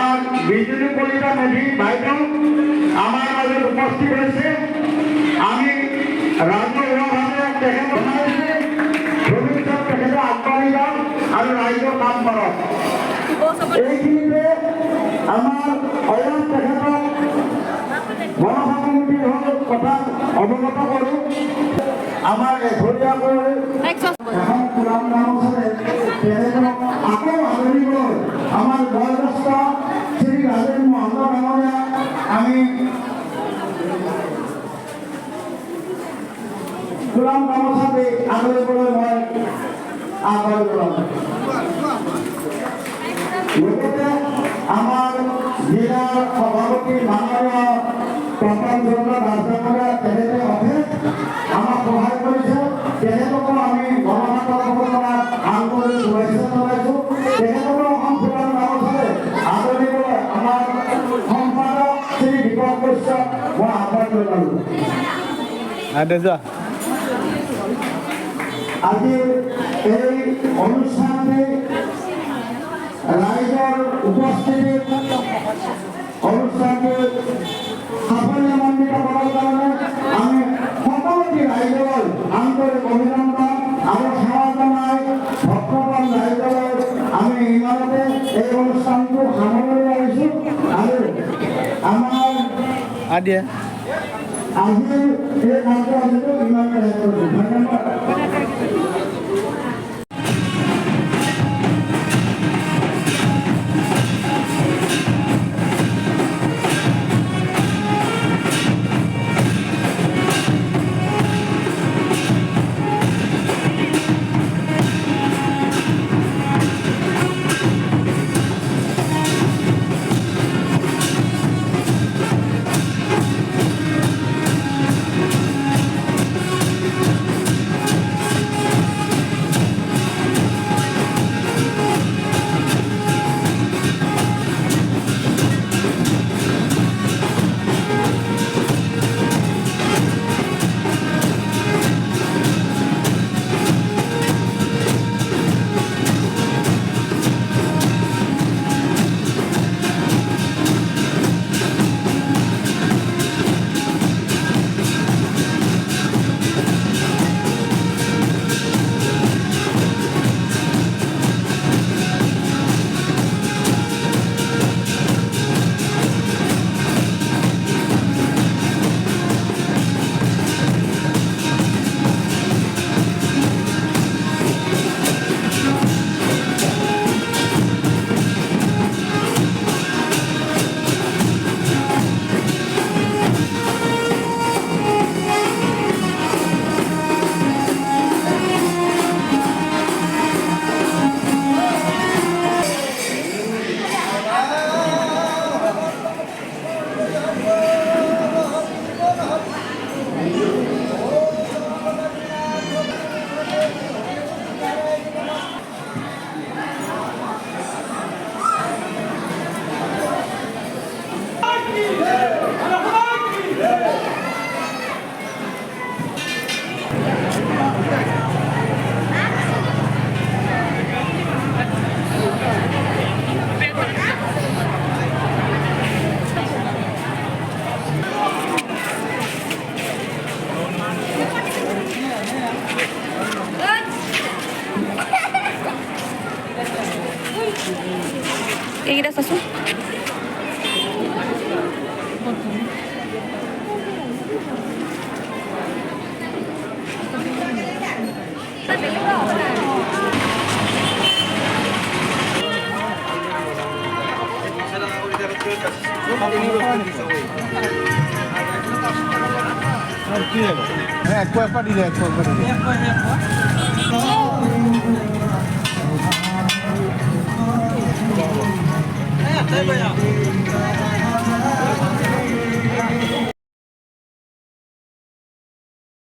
আমাৰ বিজুলী কলিতা মেধি বাইদেউ আমাৰ মাঝে উপস্থিত হয়েছে। আমি ৰাজহুৱাভাৱে তেখেত জনাইছে ভৱিষ্যত তেখেতে আগবাঢ়ি যাওক আৰু ৰাইজৰ কাম কৰক। এইখিনিতে আমাৰ অয়ন তেখেতক মনসা কমিটিৰ হৈ কথা অৱগত কৰোঁ। আমাৰ এঘৰীয়াকৈ এখন পুৰাণ গাঁৱৰে তেখেতক আকৌ আদৰিবলৈ আমাৰ বয়োজ্যেষ্ঠ শ্ৰী ৰাজেন মহন্ত ডাঙৰীয়া আমি পুৰাণ গামোচাতে আদৰিবলৈ মই আহ্বান জনাম। লগতে আমাৰ জিলাৰ সভাপতি মাননীয় তপন চন্দ্ৰ দাস ডাঙৰীয়া তেখেতে অশেষ আমাক সহায় কৰিছে। তেখেতকো আমি গণমাধ্যমৰ পৰা আন্তৰিক শুভেচ্ছা জনাইছোঁ। তেখেতকো অসম পুৰাণ গামোচাৰে আদৰিবলৈ আমাৰ সম্পাদক শ্ৰী দীপক বৈশ্যক মই আহ্বান জনালোঁ। আজি এই অনুষ্ঠানটি ৰাইজৰ উপস্থিতিত অনুষ্ঠানটি সাফল্যমণ্ডিত কৰাৰ কাৰণে আমি সকলোটি ৰাইজৰ আন্তৰিক অভিনন্দন আৰু সেৱা জনাই ভক্তগণ ৰাইজলৈ আমি ইমানতে এই অনুষ্ঠানটো সামৰি আহিছোঁ আৰু আমাৰ আজিৰ এই কাৰ্যসূচীটো ইমানতে শেষ কৰিছোঁ। ধন্যবাদ। এইকেইটা চাচোন। একবাৰ দিলে একবাৰ